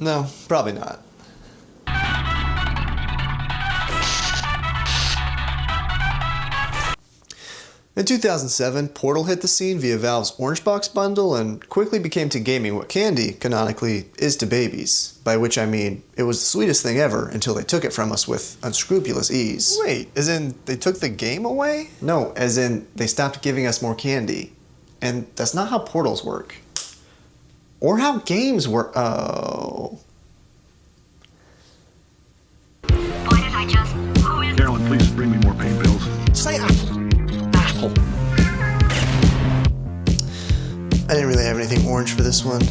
No, probably not. In 2007, Portal hit the scene via Valve's Orange Box bundle and quickly became to gaming what candy, canonically, is to babies. By which I mean, it was the sweetest thing ever until they took it from us with unscrupulous ease. Wait, as in they took the game away? No, as in they stopped giving us more candy. And that's not how portals work. Or how games work. Oh. Why did I just... Who is... Carolyn, please bring me more pain pills. Say apple. Apple. I didn't really have anything orange for this one.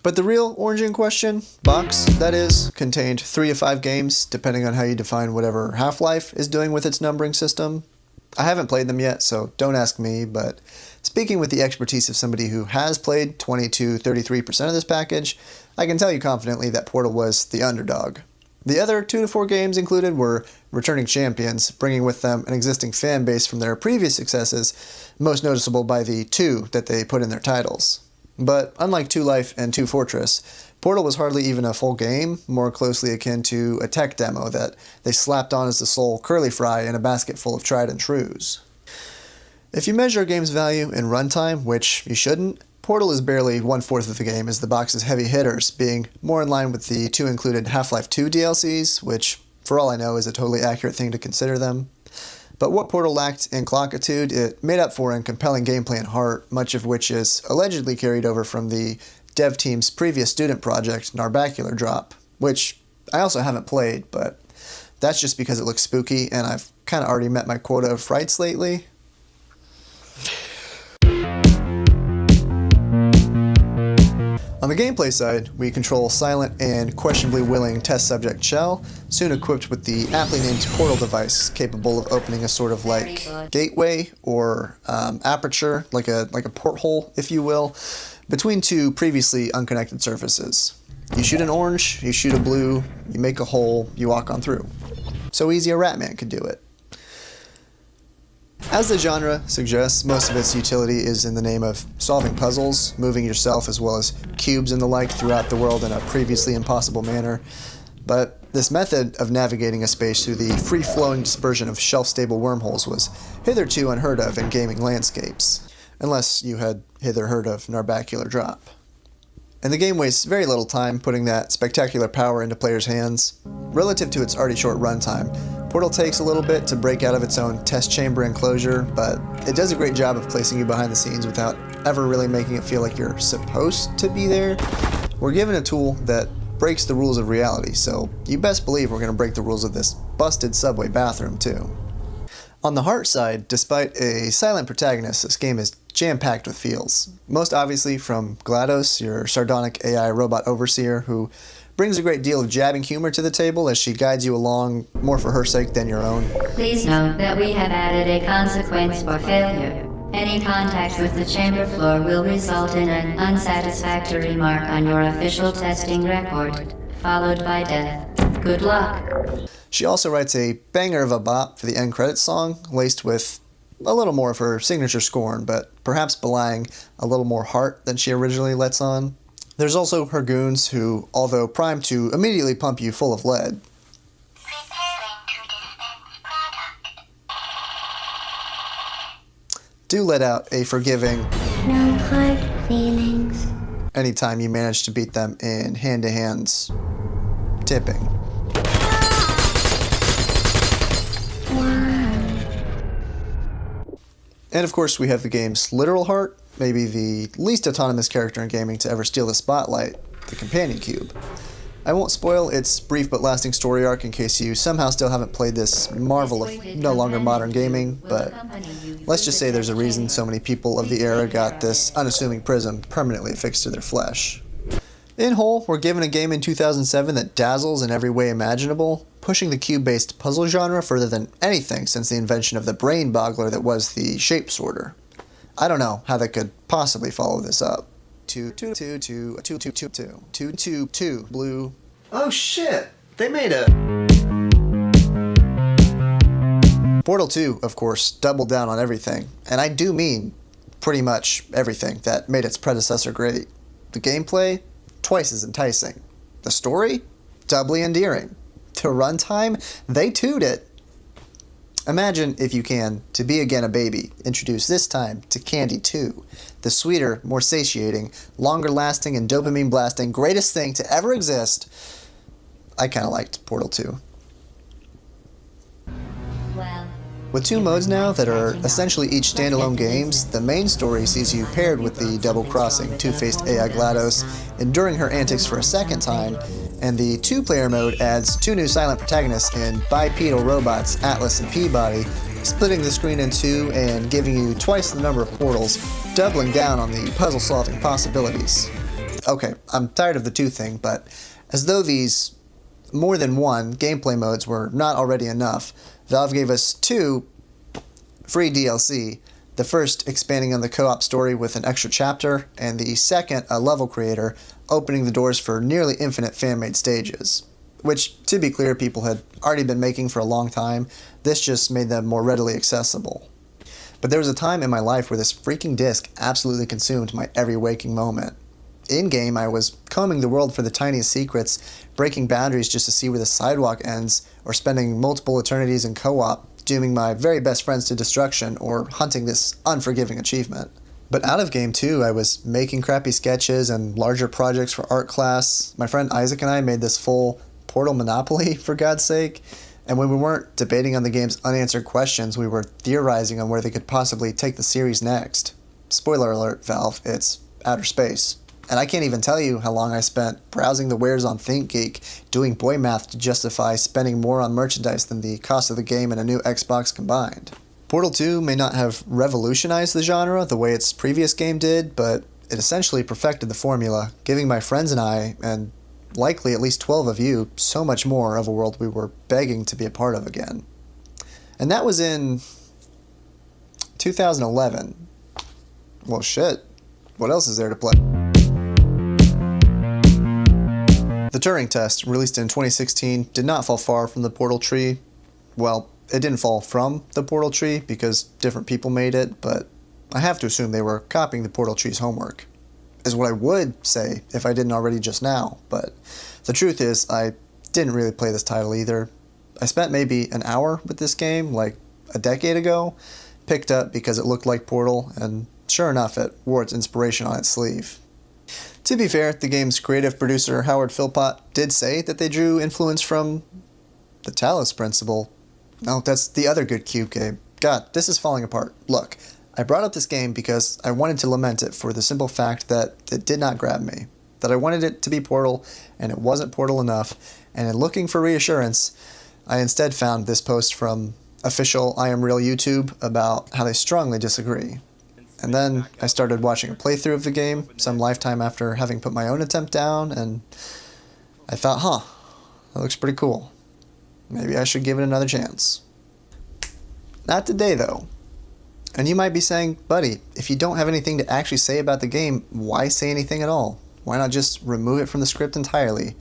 But the real orange in question, box, that is, contained 3 to 5 games, depending on how you define whatever Half-Life is doing with its numbering system. I haven't played them yet, so don't ask me, but speaking with the expertise of somebody who has played 20 to 33% of this package, I can tell you confidently that Portal was the underdog. The other 2 to 4 games included were returning champions, bringing with them an existing fan base from their previous successes, most noticeable by the 2 that they put in their titles. But unlike 2 Life and 2 Fortress, Portal was hardly even a full game, more closely akin to a tech demo that they slapped on as the sole curly fry in a basket full of tried and trues. If you measure a game's value in runtime, which you shouldn't, Portal is barely 1/4 of the game as the box's heavy hitters, being more in line with the 2 included Half-Life 2 DLCs, which, for all I know, is a totally accurate thing to consider them. But what Portal lacked in clockitude, it made up for in compelling gameplay and heart, much of which is allegedly carried over from the dev team's previous student project, Narbacular Drop, which I also haven't played, but that's just because it looks spooky and I've kind of already met my quota of frights lately. On the gameplay side, we control silent and questionably willing test subject Shell, soon equipped with the aptly named Portal device, capable of opening a sort of like gateway or aperture, like a porthole, if you will, between 2 previously unconnected surfaces. You shoot an orange, you shoot a blue, you make a hole, you walk on through. So easy a Ratman could do it. As the genre suggests, most of its utility is in the name of solving puzzles, moving yourself as well as cubes and the like throughout the world in a previously impossible manner. But this method of navigating a space through the free-flowing dispersion of shelf-stable wormholes was hitherto unheard of in gaming landscapes, unless you had hither heard of Narbacular Drop. And the game wastes very little time putting that spectacular power into players' hands. Relative to its already short runtime, Portal takes a little bit to break out of its own test chamber enclosure, but it does a great job of placing you behind the scenes without ever really making it feel like you're supposed to be there. We're given a tool that breaks the rules of reality, so you best believe we're going to break the rules of this busted subway bathroom too. On the heart side, despite a silent protagonist, this game is jam-packed with feels. Most obviously from GLaDOS, your sardonic AI robot overseer, who brings a great deal of jabbing humor to the table as she guides you along, more for her sake than your own. Please note that we have added a consequence for failure. Any contact with the chamber floor will result in an unsatisfactory mark on your official testing record, followed by death. Good luck. She also writes a banger of a bop for the end credits song, laced with a little more of her signature scorn, but perhaps belying a little more heart than she originally lets on. There's also her goons who, although primed to immediately pump you full of lead, do let out a forgiving No hard feelings. anytime you manage to beat them in hand-to-hand tipping. And of course we have the game's literal heart, maybe the least autonomous character in gaming to ever steal the spotlight, the companion cube. I won't spoil its brief but lasting story arc in case you somehow still haven't played this marvel of no longer modern gaming, but let's just say there's a reason so many people of the era got this unassuming prism permanently affixed to their flesh. In whole, we're given a game in 2007 that dazzles in every way imaginable, pushing the cube-based puzzle genre further than anything since the invention of the brain boggler that was the shape sorter. I don't know how they could possibly follow this up. 2 blue. Oh shit! They made a Portal 2, of course, doubled down on everything, and I do mean pretty much everything that made its predecessor great. The gameplay, twice as enticing. The story, doubly endearing. The runtime, they toot it. Imagine, if you can, to be again a baby, introduced this time to Candy 2, the sweeter, more satiating, longer lasting, and dopamine blasting greatest thing to ever exist. I kinda liked Portal 2. Well, With two modes now that are essentially each standalone games, the main story sees you paired with the double-crossing, two-faced AI GLaDOS, enduring her antics for a second time, and the two-player mode adds two new silent protagonists in bipedal robots, Atlas and Peabody, splitting the screen in two and giving you twice the number of portals, doubling down on the puzzle-solving possibilities. Okay, I'm tired of the two thing, but as though these more than one gameplay modes were not already enough, Valve gave us two free DLC, the first expanding on the co-op story with an extra chapter, and the second a level creator, opening the doors for nearly infinite fan-made stages. Which, to be clear, people had already been making for a long time. This just made them more readily accessible. But there was a time in my life where this freaking disc absolutely consumed my every waking moment. In-game, I was combing the world for the tiniest secrets, breaking boundaries just to see where the sidewalk ends, or spending multiple eternities in co-op, dooming my very best friends to destruction, or hunting this unforgiving achievement. But out of game too, I was making crappy sketches and larger projects for art class. My friend Isaac and I made this full Portal Monopoly, for God's sake. And when we weren't debating on the game's unanswered questions, we were theorizing on where they could possibly take the series next. Spoiler alert, Valve, it's outer space. And I can't even tell you how long I spent browsing the wares on ThinkGeek, doing boy math to justify spending more on merchandise than the cost of the game and a new Xbox combined. Portal 2 may not have revolutionized the genre the way its previous game did, but it essentially perfected the formula, giving my friends and I, and likely at least 12 of you, so much more of a world we were begging to be a part of again. And that was in 2011. Well, shit. What else is there to play? The Turing test, released in 2016, did not fall far from the Portal tree. Well, it didn't fall from the Portal tree because different people made it, but I have to assume they were copying the Portal tree's homework, is what I would say if I didn't already just now, but the truth is I didn't really play this title either. I spent maybe an hour with this game, like a decade ago, picked up because it looked like Portal, and sure enough it wore its inspiration on its sleeve. To be fair, the game's creative producer Howard Philpott did say that they drew influence from the Talos Principle. No, that's the other good Cube game. God, this is falling apart. Look, I brought up this game because I wanted to lament it for the simple fact that it did not grab me. That I wanted it to be Portal, and it wasn't Portal enough, and in looking for reassurance, I instead found this post from official I Am Real YouTube about how they strongly disagree. And then I started watching a playthrough of the game some lifetime after having put my own attempt down, and I thought, that looks pretty cool. Maybe I should give it another chance. Not today, though. And you might be saying, buddy, if you don't have anything to actually say about the game, why say anything at all? Why not just remove it from the script entirely?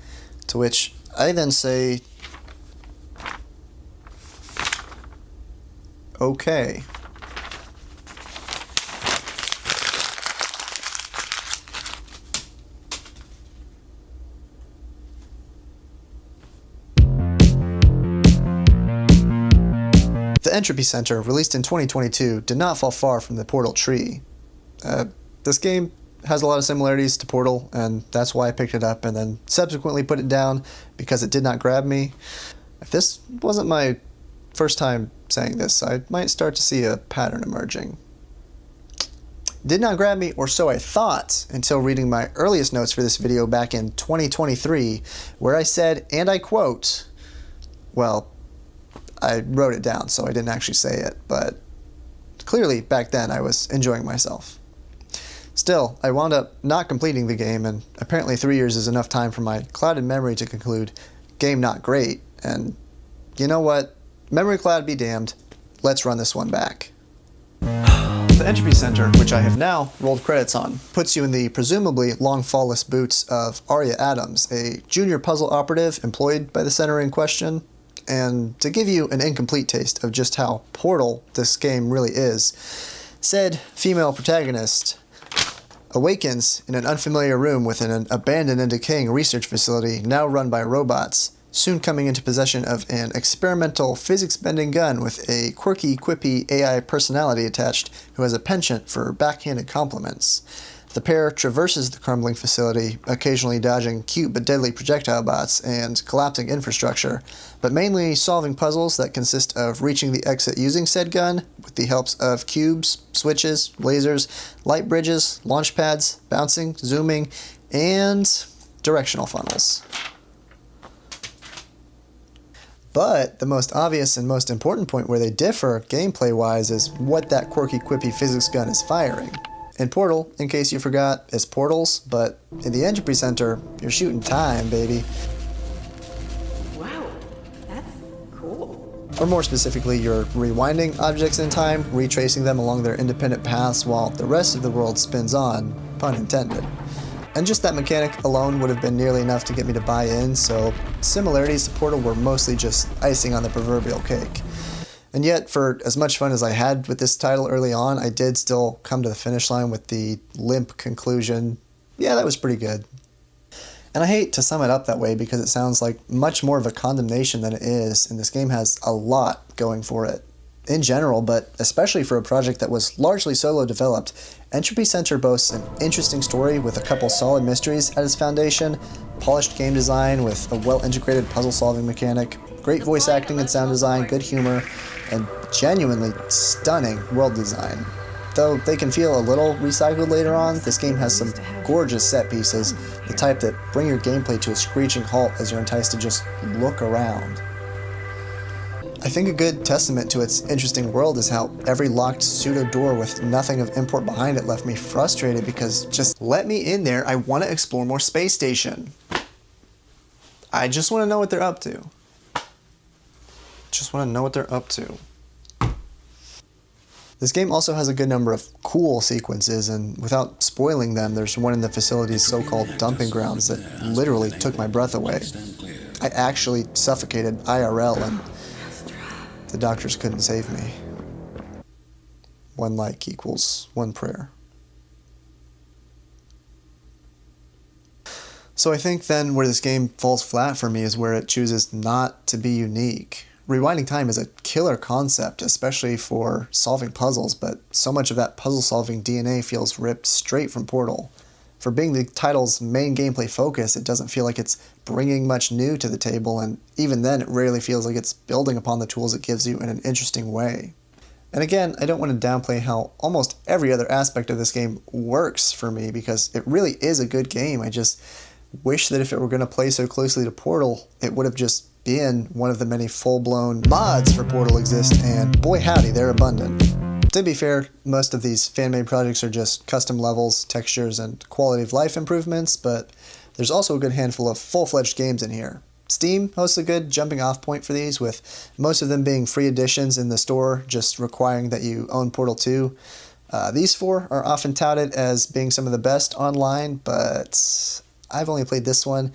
To which I then say, okay. The Entropy Center, released in 2022, did not fall far from the Portal tree. This game has a lot of similarities to Portal, and that's why I picked it up and then subsequently put it down because it did not grab me. If this wasn't my first time saying this, I might start to see a pattern emerging. Did not grab me, or so I thought, until reading my earliest notes for this video back in 2023, where I said, and I quote, well, I wrote it down, so I didn't actually say it, but clearly back then I was enjoying myself. Still, I wound up not completing the game, and apparently 3 years is enough time for my clouded memory to conclude, game not great, and you know what? Memory cloud be damned. Let's run this one back. The Entropy Center, which I have now rolled credits on, puts you in the presumably long fallless boots of Arya Adams, a junior puzzle operative employed by the center in question. And to give you an incomplete taste of just how Portal this game really is, said female protagonist awakens in an unfamiliar room within an abandoned and decaying research facility now run by robots, soon coming into possession of an experimental physics-bending gun with a quirky, quippy AI personality attached who has a penchant for backhanded compliments. The pair traverses the crumbling facility, occasionally dodging cute but deadly projectile bots and collapsing infrastructure, but mainly solving puzzles that consist of reaching the exit using said gun with the helps of cubes, switches, lasers, light bridges, launch pads, bouncing, zooming, and directional funnels. But the most obvious and most important point where they differ gameplay-wise is what that quirky, quippy physics gun is firing. In Portal, in case you forgot, is portals, but in the Entropy Center, you're shooting time, baby. Wow, that's cool. Or more specifically, you're rewinding objects in time, retracing them along their independent paths while the rest of the world spins on, pun intended. And just that mechanic alone would have been nearly enough to get me to buy in, so similarities to Portal were mostly just icing on the proverbial cake. And yet, for as much fun as I had with this title early on, I did still come to the finish line with the limp conclusion. Yeah, that was pretty good. And I hate to sum it up that way because it sounds like much more of a condemnation than it is, and this game has a lot going for it. In general, but especially for a project that was largely solo developed, Entropy Center boasts an interesting story with a couple solid mysteries at its foundation, polished game design with a well-integrated puzzle-solving mechanic, great voice acting and sound design, good humor, and genuinely stunning world design. Though they can feel a little recycled later on, this game has some gorgeous set pieces, the type that bring your gameplay to a screeching halt as you're enticed to just look around. I think a good testament to its interesting world is how every locked pseudo door with nothing of import behind it left me frustrated because just let me in there, I want to explore more space station. I just want to know what they're up to. Just want to know what they're up to. This game also has a good number of cool sequences, and without spoiling them, there's one in the facility's so-called dumping grounds that literally took my breath away. I actually suffocated IRL, and the doctors couldn't save me. 1 like equals 1 prayer. So I think then where this game falls flat for me is where it chooses not to be unique. Rewinding time is a killer concept, especially for solving puzzles, but so much of that puzzle-solving DNA feels ripped straight from Portal. For being the title's main gameplay focus, it doesn't feel like it's bringing much new to the table, and even then it rarely feels like it's building upon the tools it gives you in an interesting way. And again, I don't want to downplay how almost every other aspect of this game works for me, because it really is a good game. I just wish that if it were going to play so closely to Portal, it would have just been one of the many full-blown mods for Portal exist, and boy howdy, they're abundant. To be fair, most of these fan-made projects are just custom levels, textures, and quality of life improvements, but there's also a good handful of full-fledged games in here. Steam hosts a good jumping-off point for these, with most of them being free editions in the store, just requiring that you own Portal 2. These 4 are often touted as being some of the best online, but I've only played this one,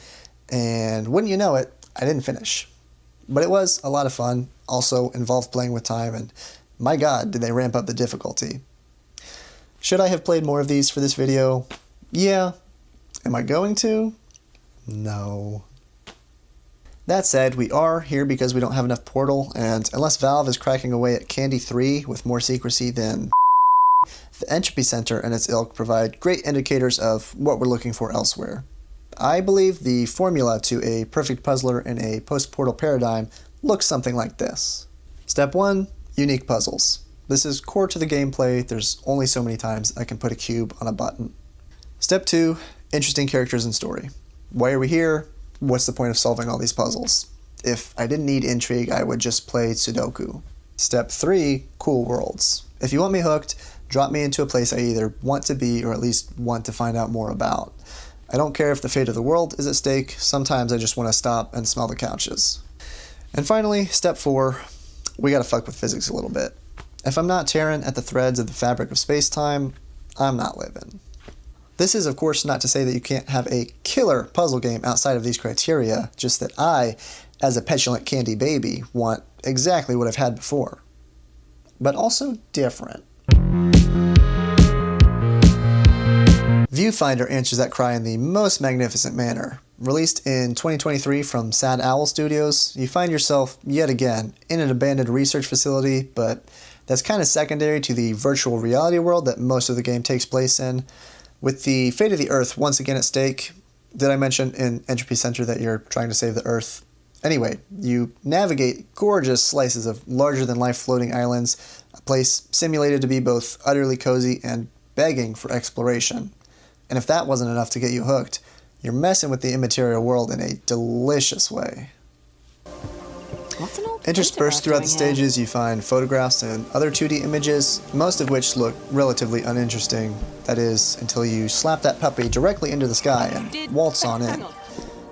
and wouldn't you know it, I didn't finish. But it was a lot of fun, also involved playing with time, and my god, did they ramp up the difficulty. Should I have played more of these for this video? Yeah. Am I going to? No. That said, we are here because we don't have enough Portal, and unless Valve is cracking away at Candy 3 with more secrecy than the Entropy Center and its ilk provide great indicators of what we're looking for elsewhere. I believe the formula to a perfect puzzler in a post-Portal paradigm looks something like this. Step 1, unique puzzles. This is core to the gameplay. There's only so many times I can put a cube on a button. Step 2, interesting characters and story. Why are we here? What's the point of solving all these puzzles? If I didn't need intrigue, I would just play Sudoku. Step 3, cool worlds. If you want me hooked, drop me into a place I either want to be or at least want to find out more about. I don't care if the fate of the world is at stake, sometimes I just want to stop and smell the couches. And finally, step 4, we gotta fuck with physics a little bit. If I'm not tearing at the threads of the fabric of space-time, I'm not living. This is, of course, not to say that you can't have a killer puzzle game outside of these criteria, just that I, as a petulant candy baby, want exactly what I've had before. But also different. Viewfinder answers that cry in the most magnificent manner. Released in 2023 from Sad Owl Studios, you find yourself, yet again, in an abandoned research facility, but that's kind of secondary to the virtual reality world that most of the game takes place in. With the fate of the Earth once again at stake, did I mention in Entropy Center that you're trying to save the Earth? Anyway, you navigate gorgeous slices of larger-than-life floating islands, a place simulated to be both utterly cozy and begging for exploration. And if that wasn't enough to get you hooked, you're messing with the immaterial world in a delicious way. Interspersed throughout the stages, you find photographs and other 2D images, most of which look relatively uninteresting. That is, until you slap that puppy directly into the sky and waltz on in.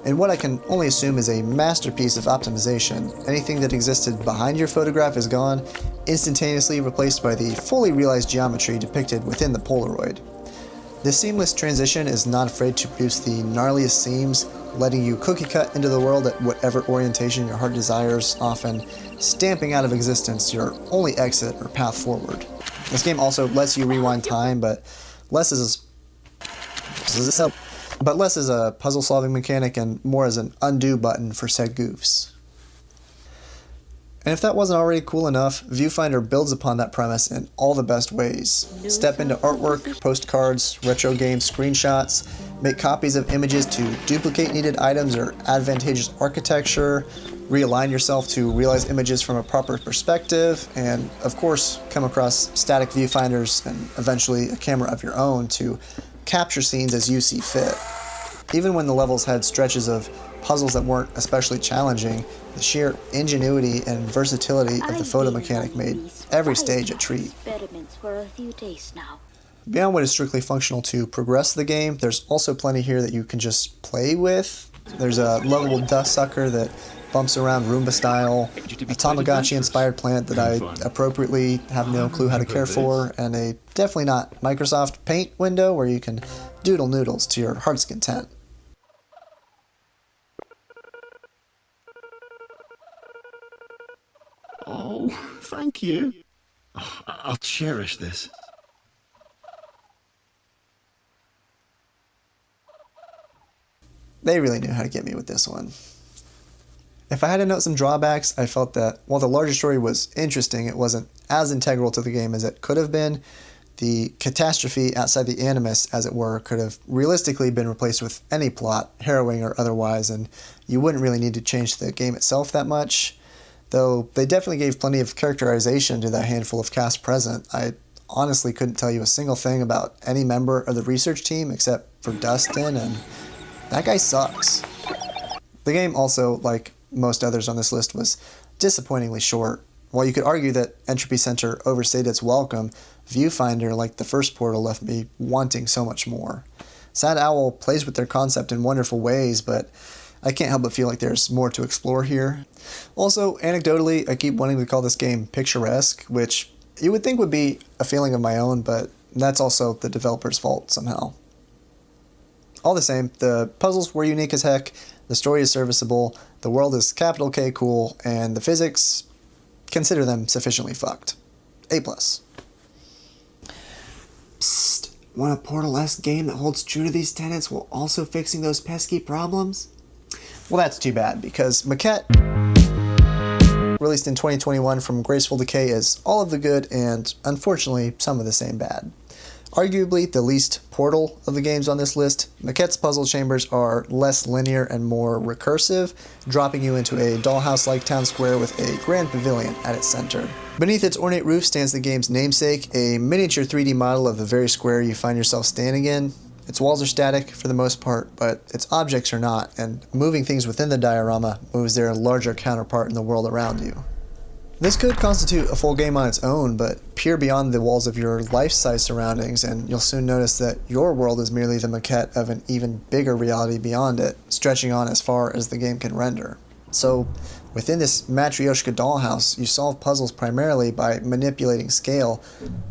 In what I can only assume is a masterpiece of optimization, anything that existed behind your photograph is gone, instantaneously replaced by the fully realized geometry depicted within the Polaroid. This seamless transition is not afraid to produce the gnarliest seams, letting you cookie cut into the world at whatever orientation your heart desires, often stamping out of existence your only exit or path forward. This game also lets you rewind time, but less as a puzzle-solving mechanic and more as an undo button for said goofs. And if that wasn't already cool enough, Viewfinder builds upon that premise in all the best ways. Step into artwork, postcards, retro game screenshots, make copies of images to duplicate needed items or advantageous architecture, realign yourself to realize images from a proper perspective, and of course come across static viewfinders and eventually a camera of your own to capture scenes as you see fit. Even when the levels had stretches of puzzles that weren't especially challenging, the sheer ingenuity and versatility of the photo mechanic made every stage a treat. Beyond what is strictly functional to progress the game, there's also plenty here that you can just play with. There's a lovable dust sucker that bumps around Roomba style, a Tamagotchi-inspired plant that I appropriately have no clue how to care for, and a definitely not Microsoft Paint window where you can doodle noodles to your heart's content. Oh, thank you. Oh, I'll cherish this. They really knew how to get me with this one. If I had to note some drawbacks, I felt that while the larger story was interesting, it wasn't as integral to the game as it could have been. The catastrophe outside the animus, as it were, could have realistically been replaced with any plot, harrowing or otherwise, and you wouldn't really need to change the game itself that much. Though they definitely gave plenty of characterization to that handful of cast present, I honestly couldn't tell you a single thing about any member of the research team except for Dustin, and that guy sucks. The game also, like most others on this list, was disappointingly short. While you could argue that Entropy Center overstayed its welcome, Viewfinder, like the first Portal, left me wanting so much more. Sad Owl plays with their concept in wonderful ways, but I can't help but feel like there's more to explore here. Also, anecdotally, I keep wanting to call this game picturesque, which you would think would be a feeling of my own, but that's also the developer's fault somehow. All the same, the puzzles were unique as heck, the story is serviceable, the world is capital K cool, and the physics, consider them sufficiently fucked. A+. Psst, want a Portal-esque game that holds true to these tenets while also fixing those pesky problems? Well, that's too bad, because Maquette, released in 2021 from Graceful Decay, is all of the good and, unfortunately, some of the same bad. Arguably the least Portal of the games on this list, Maquette's puzzle chambers are less linear and more recursive, dropping you into a dollhouse-like town square with a grand pavilion at its center. Beneath its ornate roof stands the game's namesake, a miniature 3D model of the very square you find yourself standing in. Its walls are static for the most part, but its objects are not, and moving things within the diorama moves their larger counterpart in the world around you. This could constitute a full game on its own, but peer beyond the walls of your life-size surroundings and you'll soon notice that your world is merely the maquette of an even bigger reality beyond it, stretching on as far as the game can render. So, within this Matryoshka dollhouse, you solve puzzles primarily by manipulating scale.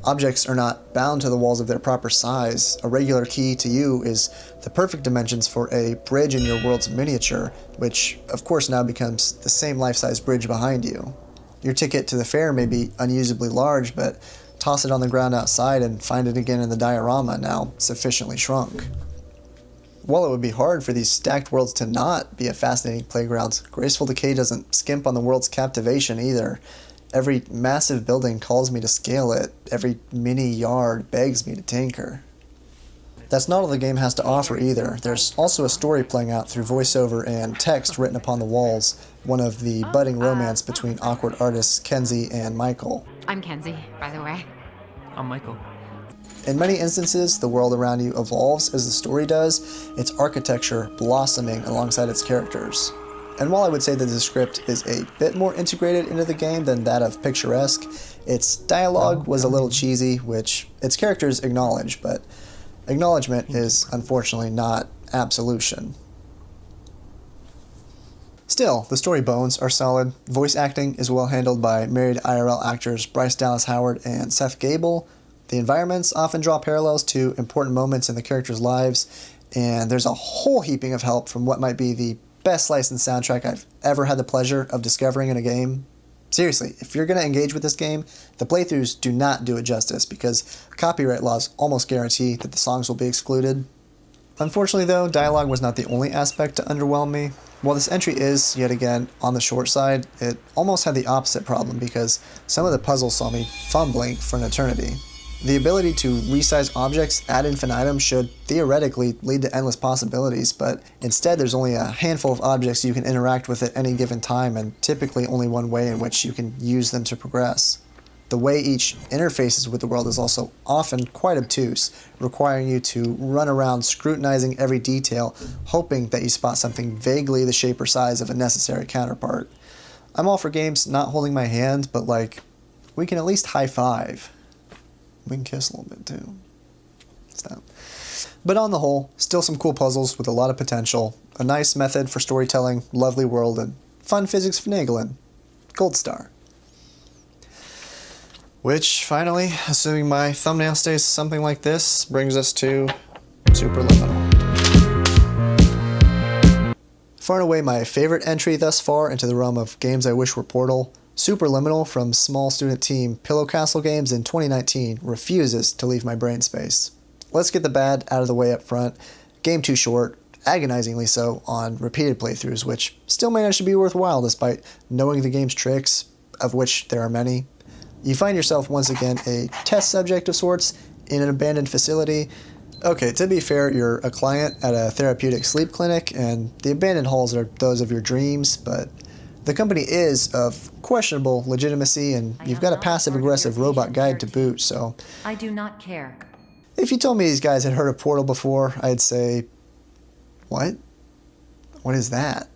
Objects are not bound to the walls of their proper size. A regular key to you is the perfect dimensions for a bridge in your world's miniature, which of course now becomes the same life-size bridge behind you. Your ticket to the fair may be unusably large, but toss it on the ground outside and find it again in the diorama, now sufficiently shrunk. While it would be hard for these stacked worlds to not be a fascinating playground, Graceful Decay doesn't skimp on the world's captivation either. Every massive building calls me to scale it, every mini yard begs me to tinker. That's not all the game has to offer either. There's also a story playing out through voiceover and text written upon the walls, one of the budding romance between awkward artists Kenzie and Michael. I'm Kenzie, by the way. I'm Michael. In many instances, the world around you evolves as the story does, its architecture blossoming alongside its characters. And while I would say that the script is a bit more integrated into the game than that of Picturesque, its dialogue was a little cheesy, which its characters acknowledge, but acknowledgement is unfortunately not absolution. Still, the story bones are solid. Voice acting is well handled by married IRL actors Bryce Dallas Howard and Seth Gable. The environments often draw parallels to important moments in the characters' lives, and there's a whole heaping of help from what might be the best licensed soundtrack I've ever had the pleasure of discovering in a game. Seriously, if you're going to engage with this game, the playthroughs do not do it justice because copyright laws almost guarantee that the songs will be excluded. Unfortunately though, dialogue was not the only aspect to underwhelm me. While this entry is, yet again, on the short side, it almost had the opposite problem because some of the puzzles saw me fumbling for an eternity. The ability to resize objects ad infinitum should theoretically lead to endless possibilities, but instead there's only a handful of objects you can interact with at any given time, and typically only one way in which you can use them to progress. The way each interfaces with the world is also often quite obtuse, requiring you to run around scrutinizing every detail, hoping that you spot something vaguely the shape or size of a necessary counterpart. I'm all for games not holding my hand, but we can at least high five. We can kiss a little bit too. Stop. But on the whole, still some cool puzzles with a lot of potential, a nice method for storytelling, lovely world, and fun physics finagling. Gold star. Which, finally, assuming my thumbnail stays something like this, brings us to Superliminal. Far and away my favorite entry thus far into the realm of games I wish were Portal, Superliminal from small student team Pillow Castle Games in 2019 refuses to leave my brain space. Let's get the bad out of the way up front. Game too short, agonizingly so on repeated playthroughs, which still manage to be worthwhile despite knowing the game's tricks, of which there are many. You find yourself once again a test subject of sorts in an abandoned facility. Okay, to be fair, you're a client at a therapeutic sleep clinic, and the abandoned halls are those of your dreams, but the company is of questionable legitimacy, and you've got a passive-aggressive robot guide to boot, so I do not care. if you told me these guys had heard of Portal before, I'd say, what? What is that?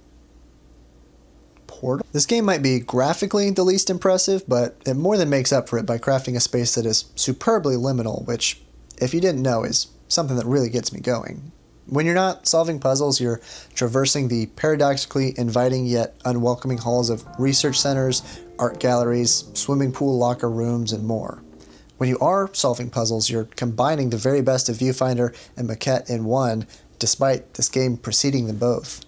Portal? This game might be graphically the least impressive, but it more than makes up for it by crafting a space that is superbly liminal, which, if you didn't know, is something that really gets me going. When you're not solving puzzles, you're traversing the paradoxically inviting yet unwelcoming halls of research centers, art galleries, swimming pool locker rooms, and more. When you are solving puzzles, you're combining the very best of Viewfinder and Maquette in one, despite this game preceding them both.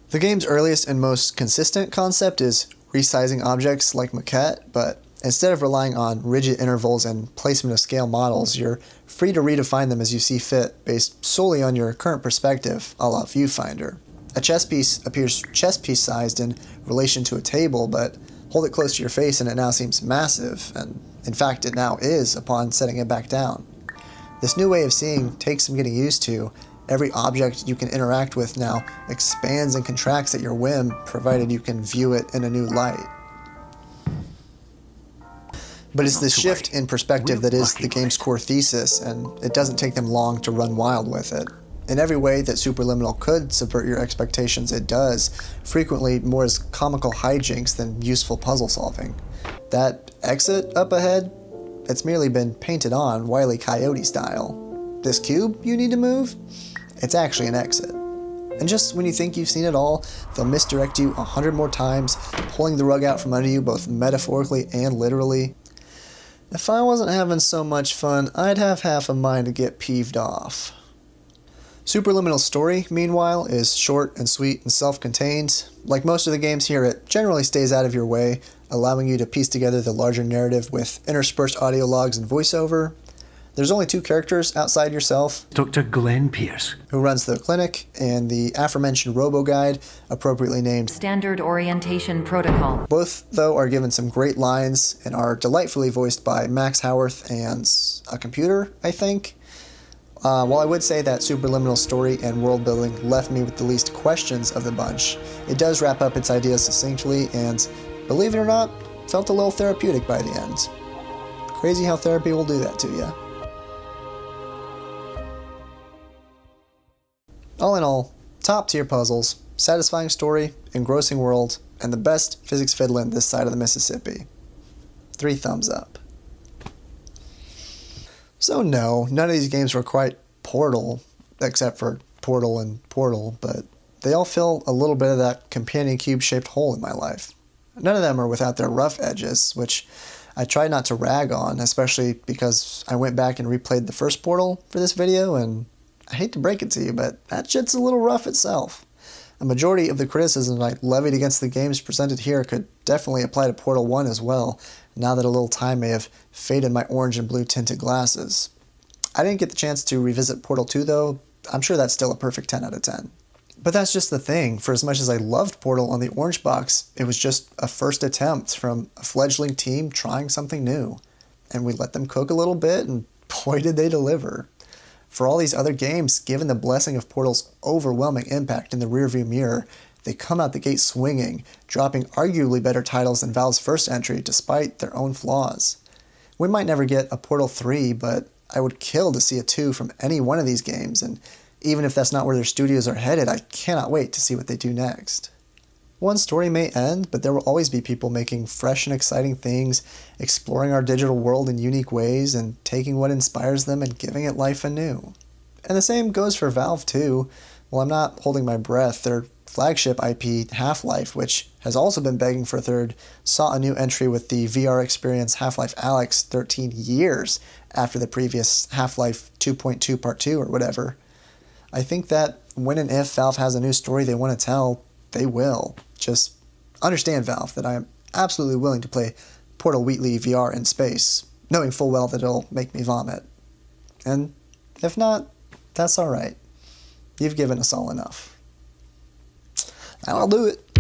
The game's earliest and most consistent concept is resizing objects like Maquette, but instead of relying on rigid intervals and placement of scale models, you're free to redefine them as you see fit, based solely on your current perspective, a la Viewfinder. A chess piece appears chess piece sized in relation to a table, but hold it close to your face and it now seems massive, and in fact it now is upon setting it back down. This new way of seeing takes some getting used to. Every object you can interact with now expands and contracts at your whim, provided you can view it in a new light. But it's this shift in perspective that is the game's core thesis, and it doesn't take them long to run wild with it. In every way that Superliminal could subvert your expectations, it does, frequently more as comical hijinks than useful puzzle solving. That exit up ahead, it's merely been painted on Wile E. Coyote style. This cube you need to move? It's actually an exit. And just when you think you've seen it all, they'll misdirect you 100 more times, pulling the rug out from under you both metaphorically and literally. If I wasn't having so much fun, I'd have half a mind to get peeved off. Superliminal Story, meanwhile, is short and sweet and self-contained. Like most of the games here, it generally stays out of your way, allowing you to piece together the larger narrative with interspersed audio logs and voiceover. There's only 2 characters outside yourself. Dr. Glenn Pierce, who runs the clinic, and the aforementioned robo-guide, appropriately named Standard Orientation Protocol. Both, though, are given some great lines and are delightfully voiced by Max Howarth and a computer, I think. While I would say that Superliminal Story and world building left me with the least questions of the bunch, it does wrap up its ideas succinctly and, believe it or not, felt a little therapeutic by the end. Crazy how therapy will do that to you. All in all, top tier puzzles, satisfying story, engrossing world, and the best physics fiddling this side of the Mississippi. 3 thumbs up. So no, none of these games were quite Portal, except for Portal and Portal, but they all fill a little bit of that companion cube-shaped hole in my life. None of them are without their rough edges, which I try not to rag on, especially because I went back and replayed the first Portal for this video, and I hate to break it to you, but that shit's a little rough itself. A majority of the criticisms I levied against the games presented here could definitely apply to Portal 1 as well, now that a little time may have faded my orange and blue tinted glasses. I didn't get the chance to revisit Portal 2 though. I'm sure that's still a perfect 10 out of 10. But that's just the thing. For as much as I loved Portal on the orange box, it was just a first attempt from a fledgling team trying something new. And we let them cook a little bit, and boy did they deliver. For all these other games, given the blessing of Portal's overwhelming impact in the rearview mirror, they come out the gate swinging, dropping arguably better titles than Valve's first entry despite their own flaws. We might never get a Portal 3, but I would kill to see a 2 from any one of these games, and even if that's not where their studios are headed, I cannot wait to see what they do next. One story may end, but there will always be people making fresh and exciting things, exploring our digital world in unique ways, and taking what inspires them and giving it life anew. And the same goes for Valve too. While I'm not holding my breath, their flagship IP, Half-Life, which has also been begging for a third, saw a new entry with the VR experience Half-Life Alyx 13 years after the previous Half-Life 2.2 Part 2 or whatever. I think that when and if Valve has a new story they want to tell, they will. Just understand, Valve, that I am absolutely willing to play Portal Wheatley VR in space, knowing full well that it'll make me vomit. And if not, that's alright. You've given us all enough. That'll do it.